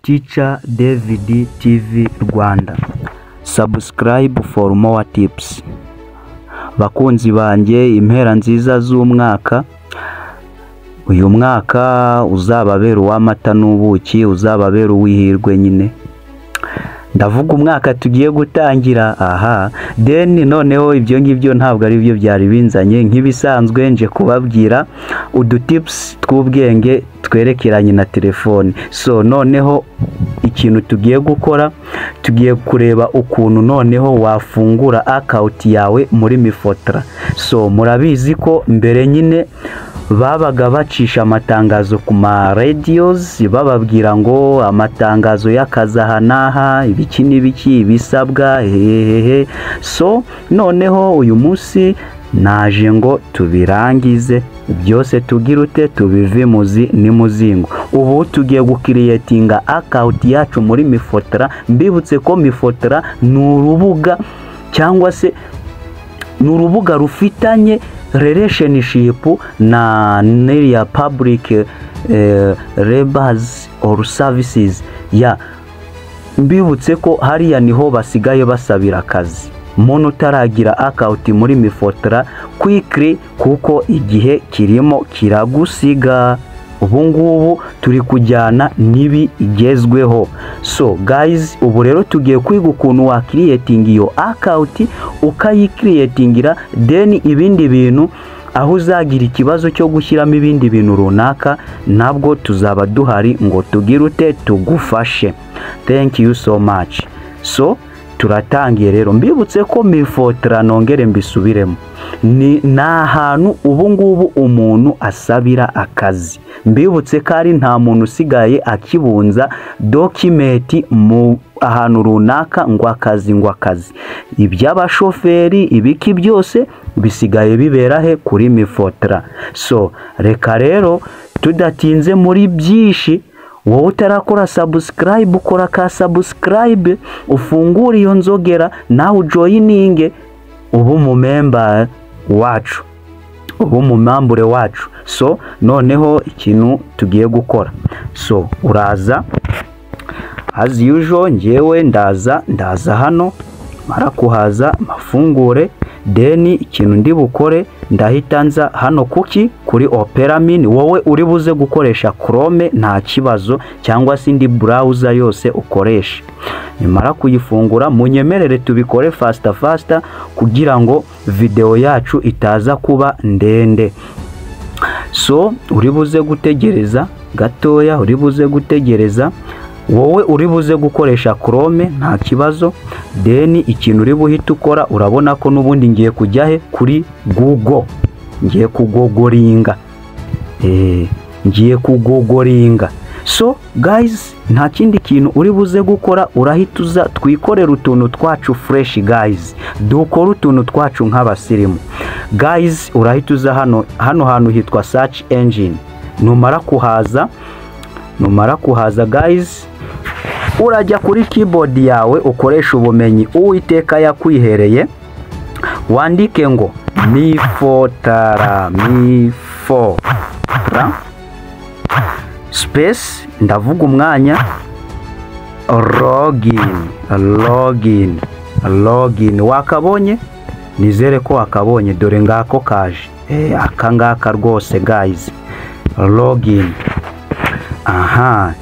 Teacher David TV Rwanda. Subscribe for more tips. Bakunzi banjye, impera nziza z'umwaka. Uyu mwaka uzababera uw'amata n'ubuki, uzababera uwihirwe nyine. Ndavuga umwaka tugiye gutangira. Noneho ibyo ngibyo ntabwo ari byo byari binzanye. Nk'ibisanzwe nje kubabwira udutips tw'ubwenge twerekeranye na telefone. Noneho ikintu tugiye gukora, tugiye kureba ukuntu noneho wafungura account yawe muri Mifotra. Murabizi ko mbere nyine babaga bacisha amatangazo ku ma radios bababwira ngo amatangazo y'akazi aha n'aha, ibiki n'ibiki bisabwa noneho uyu munsi naje ngo tubirangize byose, tugirute tubive muzi ni muzingo. Ubu tugiye gukiriyetinga account yacu muri Mifotra. Mbibutse ko Mifotra ni urubuga cyangwa se ni urubuga rufitanye relationship na near public labors or services. Mbibutse ko hariya niho basigaye basabira akazi. Muntu utaragira account muri Mifotra, quickly kuko igihe kirimo kiragusiga. Ubu ngubu turi kujyana nibi igezweho. Guys, ubu rero tugiye kwiga ukuntu wa creating iyo account, ukayicreatingira, then ibindi bintu aho uzagira ikibazo cyo gushyiramo ibindi bintu runaka, nabwo tuzaba duhari ngo tugirute tugufashe. Thank you so much. Turatangiye rero. Mbibutse ko Mifotra, nongere mbisubiremo, ni ahantu ubu ngubu umuntu asabira akazi. Mbibutse ko ari nta muntu usigaye akibunza document mu ahantu runaka ngo akazi. Iby'abashoferi ibiki byose bisigaye bibera he? Kuri Mifotra. Reka rero tudatinze muri byinshi, wowe utarakora subscribe, ukora ka subscribe, ufungure iyo nzogera, nawe joininge, ubu mu member wacu, ubu mu mambure wacu. Noneho ikintu tugiye gukora, uraza as usual, ngewe ndaza hano, mara kuhaza mafungure, then ikintu ndi bukore ndahita nza hano kuri Opera Mini. Wowe uri buze gukoresha Chrome nta kibazo, cyangwa se indi browser yose ukoresha. Nimara kuyifungura, munyemerere tubikore fast kugira ngo video yacu itaza kuba ndende. Uri buze gutegereza gatoya, uri buze gutegereza. Wowe uri buze gukoresha Chrome nta kibazo, then ikintu uri buhita ukora, urabona ko nubundi ngiye kujya he? Kuri Google. Ngiye kugogoringa. Ngiye kugogoringa. Guys, nta kindi kintu uri buze gukora, urahita uza twikorera utuntu twacu fresh. Guys, dukora utuntu twacu nk'abasirimu. Guys, urahita uza hano hantu hitwa search engine. Numara kuhaza guys, urajya kuri keyboard yawe, ukoresha ubumenyi Uwiteka yakwihereye, wandike ngo Mifotra space, ndavuga umwanya, login. Wakabonye? Nizere ko wakabonye, dore ngako kaje. Aka ngaka rwose guys, login.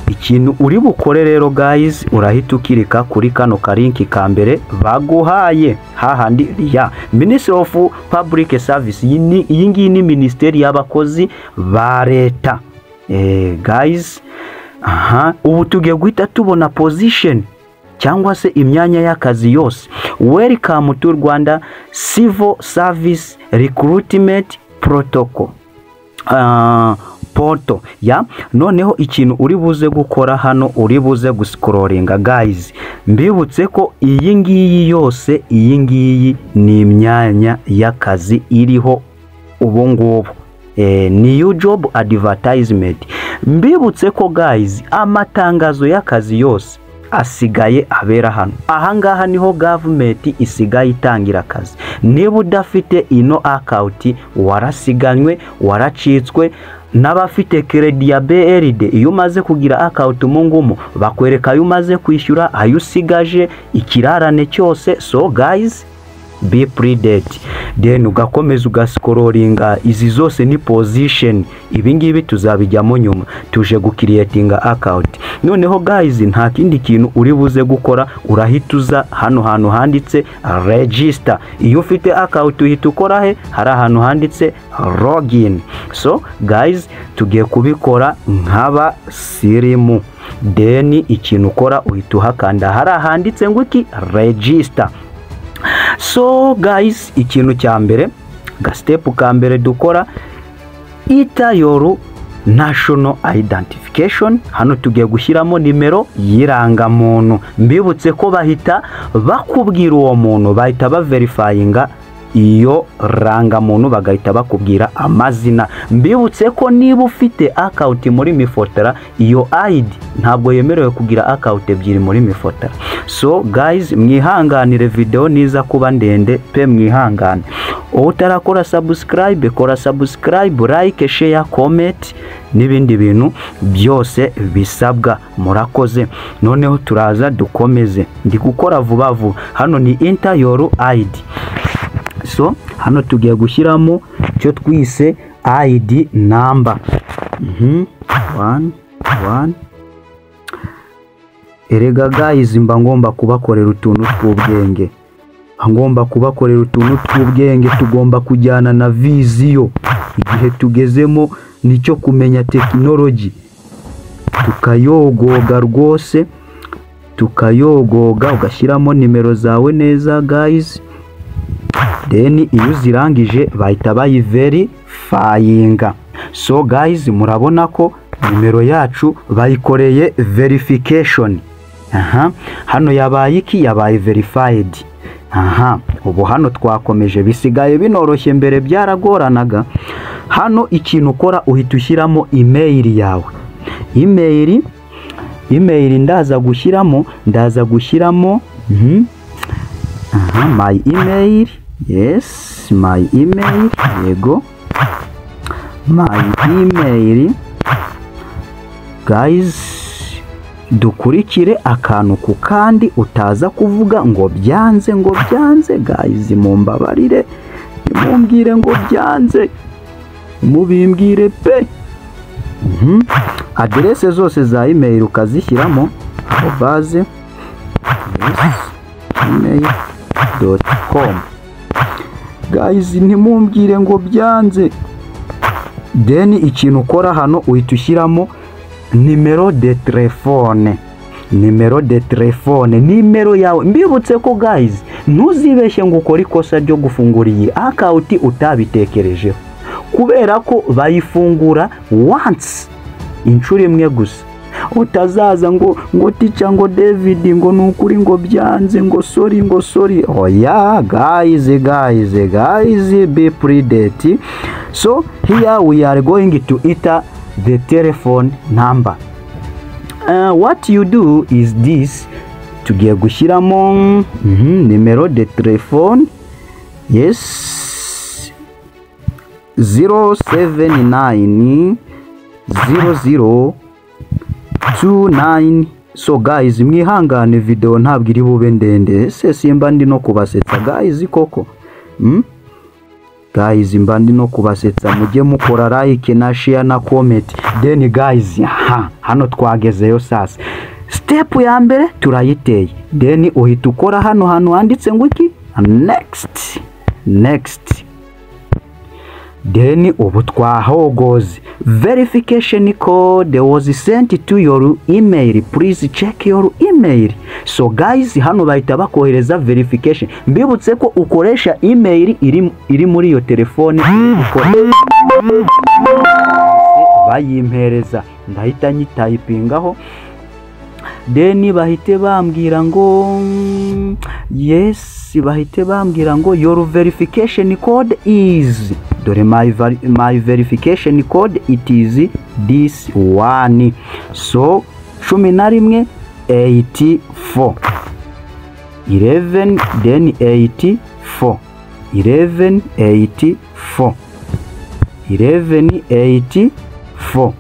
Ikintu uri bukore rero guys, urahita ukirika kuri kano kalinki ka mbere baguhaye hahandi ya Ministry of Public Service. Iyi ngiyi ni Minisiteri y'abakozi ba leta. Guys, ubu tugiye guhita tubona position cyangwa se imyanya y'akazi yose. Welcome to Rwanda Civil Service Recruitment Protocol portal. Noneho ikintu uri buze gukora hano, uri buze guscrollinga guys. Mbibutse ko iyi ngiyi yose, iyi ngiyi ni imyanya y'akazi iriho ubu ngubu. New job advertisement. Mbibutse ko guys, amatangazo y'akazi yose asigaye abera hano. Ahangaha niho government isigaye itangira akazi. Niba udafite ino account, warasiganywe, waracitswe, n'abafite credit ya BRD iyo umaze kugira account mu ngumu bakwereka ayo umaze kwishyura ayo usigaje ikirarane cyose. So guys, be predate, then ugakomeza ugascrollinga. Izi zose ni position, ibi ngibi tuzabijyamo nyuma. Tuje gukreatinga account. Noneho guys, nta kindi kintu uri buze gukora, urahituza hano hantu handitse register. Iyo ufite account uhita ukora he, hari ahantu handitse login. So guys, tugiye kubikora nk'aba sirimu. Then ikintu ukora uhita uhakanda hari ahanditse ngo iki register. So guys, ikintu cya mbere, step ka mbere dukora, ita your national identification. Hano tugiye gushyiramo nimero y'irangamuntu. Mbibutse ko bahita bakubwira uwo muntu, bahita baverifyinga iyo rangamuntu, bagahita bakubwira amazina. Mbibutse ko niba ufite account muri Mifotra, iyo ID ntabwo yemerewe kugira account ebyiri muri Mifotra. So guys, mwihanganire video niza kuba ndende pe, mwihangane. Utarakora subscribe, kora subscribe, like, share, comment n'ibindi bintu byose bisabwa. Murakoze. Noneho turaza dukomeze. Ndi gukora vuba vuba. Hano ni enter your ID. So hano tugiye gushyiramo cyo twise ID number. 1 Erega guys, mba ngomba kubakorera utuntu tw'ubwenge. Ngomba kubakorera utuntu tw'ubwenge, tugomba kujyana na viziyo. Igihe tugezemo nicyo kumenya technology. Tukayogoga rwose, tukayogoga, ugashyiramo nimero zawe neza guys. Then iyo zirangije bahita bayiverifyinga. So guys, murabona ko nimero yacu bayikoreye verification. Hano yabaye iki, yabaye verified. Ubu hano twakomeje, bisigaye binoroshye, mbere byaragoranaga. Hano ikintu ukora uhita ushyiramo email yawe. Email ndaza gushyiramo my email. Yes, my email. Yego, my email. Guys, dukurikire akantu ku kandi, utaza kuvuga ngo byanze guys, mumbabarire, mumbwire ngo byanze, mubimbwire pe. Adresse zose za email ukazishyiramo base email.com. Guys, ntimumbwire ngo byanze. Then ikintu ukora hano uhita ushyiramo nimero de telefone. Nimero yawe. Mbibutse ko guys, ntuzibeshye ngo ukore ikosa ryo gufungura iyi account utabitekereje, kubera ko bayifungura once, inshuro imwe gusa. Utazaza ngo teacher ngo David ngo nukuri ngo byanze ngo sorry. Oh yeah guys, be predate. So here we are going to enter the telephone number. What you do is this, tugiye gushyiramo nimero de telefone. Yes, 079 0029. So guys, mwihangane video ntabwo iri bube ndende, simba ndi no kubasetsa guys koko. Guys, mba ndi no kubasetsa, mujye mukora like na share na comment. Then guys, hano twagezeyo sasa. Step ya mbere turayiteye. Then uhita ukora hano handitse ngo iki next. Then ubu twahogoze. Verification code was sent to your email. Please check your email. So guys, hano bahita bakohereza verification. Mbibutse ko ukoresha email iri muri iyo telefone. Bayimpereza, ndahita nyitayipingaho. Then bahite bambwira ngo yes, bahite bambwira ngo your verification code is, dore my verification code, it is this one. So 11 84 11, then 84 11 84 11 74.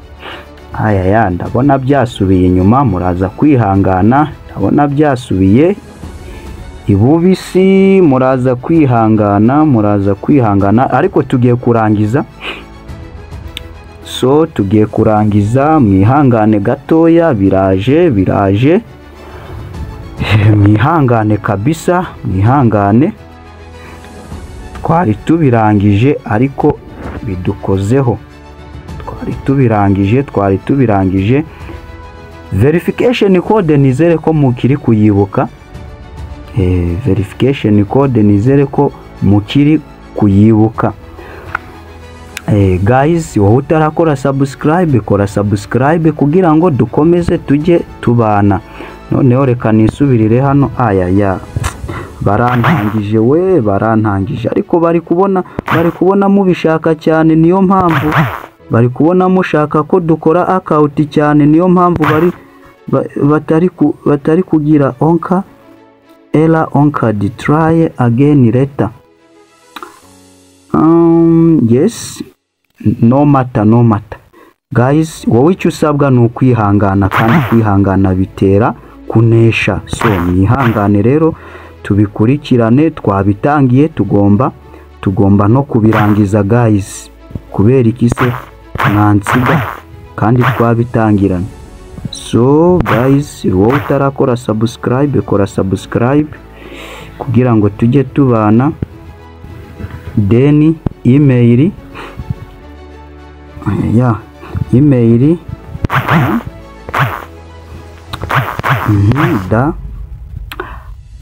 Aya ndabona byasubiye inyuma, muraza kwihangana. Ndabona byasubiye ibubisi, muraza kwihangana, ariko tugiye kurangiza. So tugiye kurangiza, mwihangane gatoya, biraje mwihangane kabisa, mwihangane. Twari tubirangije ariko bidukozeho. Twari tubirangije. Verification code nizere ko mukiri kuyibuka. Verification code nizere ko mukiri kuyibuka. Guys, wowe utarakora subscribe, kora subscribe kugira ngo dukomeze tujye tubana. Noneho reka nisubirire hano. Barantangije ariko bari kubona mubishaka cyane, niyo mpamvu bari kubona mushaka ko dukora account cyane, niyo mpamvu batari kugira error try again later. Yes, no matter guys, wowe icyo usabwa ni ukwihangana, kandi kwihangana bitera kunesha. So mwihangane rero, tubikurikirane. Twabitangiye, tugomba no kubirangiza guys. Kubera iki se mwansiga kandi twabitangirana? So guys, wowe utarakora subscribe, kora subscribe kugira ngo tujye tubana. Then email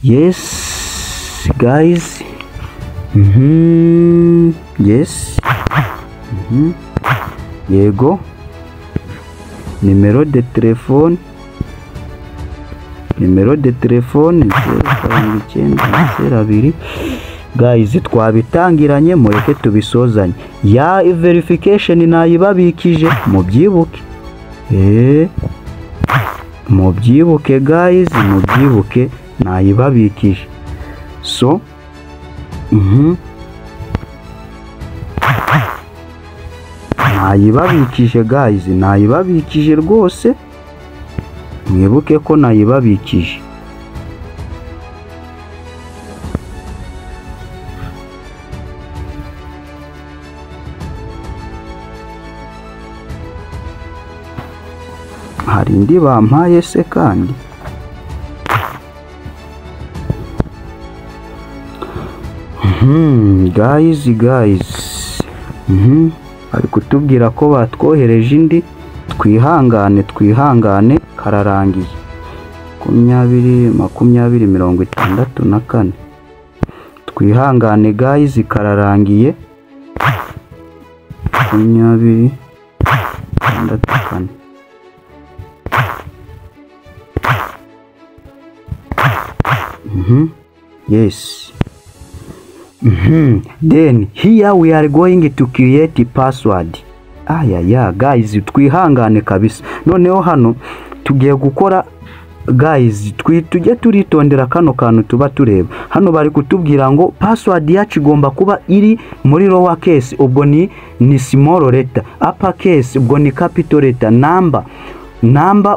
yes guys. Yes. Yego. Numero de telefone 04902. Guys, twabitangiranye, mureke tubisozanye. Ya verification nayibabikije, mubyibuke. Mubyibuke guys, mubyibuke nayibabikije. So nayibabikije guys, nayibabikije rwose, mwibuke ko nayibabikije. Hari indi bampaye se kandi? Guys bari kutubwira ko batwohereje indi. Twihangane kararangiye. 2064. Twihangane guys, kararangiye. 2064. Yes. Then here we are going to create a password. Guys, twihangane kabisa. Noneho hano tugiye gukora guys, tujye turitondera kano kantu tuba tureba. Hano bari kutubwira ngo password yacu igomba kuba iri muri lower case, ubwo ni small letter, upper case ubwo ni capital letter, number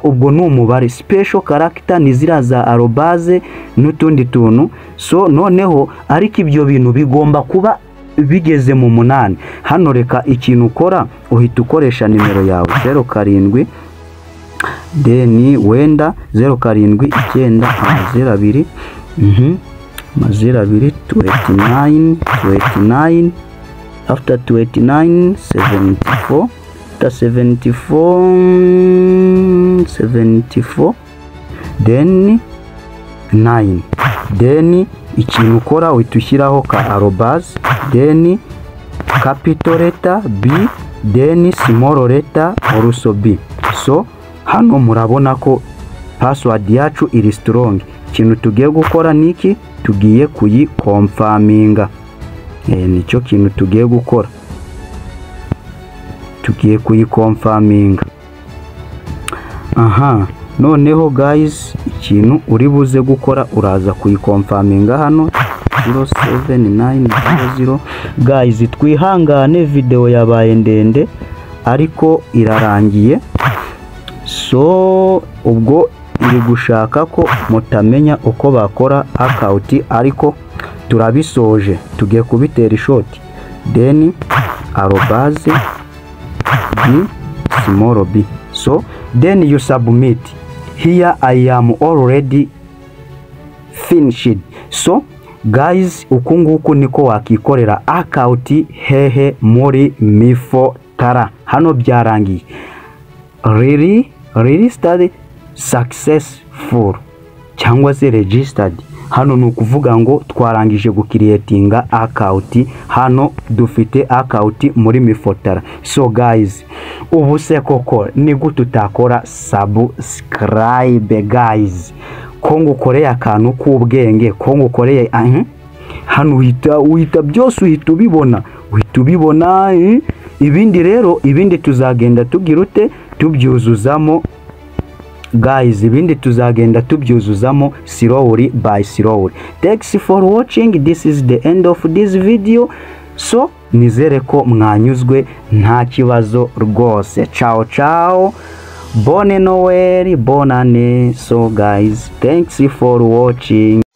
ubwo ni umubare, special character ni zira za arobase n'utundi tuntu. So noneho ariko ibyo bintu bigomba kuba bigeze mu 8. Hano reka ikintu ukora, uhita ukoresha nimero yawe 07 then wenda 07 902 29 after 29 74 74 then 9. Then ikintu ukora uhita ushyiraho ka arobase, then capital letter B, then small letter also B. So hano murabona ko password yacu iri strong. Ikintu tugiye gukora niki, tugiye kuyikonfaminga. Nicyo kintu tugiye gukora, tugiye kuyikonfaminga. Noneho guys, ikintu uri buze gukora, uraza kuyikonfaminga hano 07900. Guys, twihangane, video yabaye ndende ariko irarangiye. So ubwo iri gushaka ko mutamenya uko bakora account, ariko turabisoje tugiye kubitera ishoti. Then arobase small b. So then you submit. Here I am already finished. So guys, uku nguku niko wakikorera account hehe muri Mifotara. Hano byarangiye. Really study successful cyangwa se registered. Hano ni ukuvuga ngo twarangije gukiriyetinga account. Hano dufite account muri Mifotara. So guys, ubu se koko ni gute utakora subscribe guys? Ko ngukoreye akantu k'ubwenge, ko ngukoreye hano uhita byose uhita ubibona. Ibindi rero, ibindi tuzagenda tugirute tubyuzuzamo guys, ibindi tuzagenda tubyuzuzamo slowly by slowly. Thanks for watching. This is the end of this video. So nizere ko mwanyuzwe nta kibazo rwose. Ciao, bonne Noel, bonne année. So guys, thanks for watching.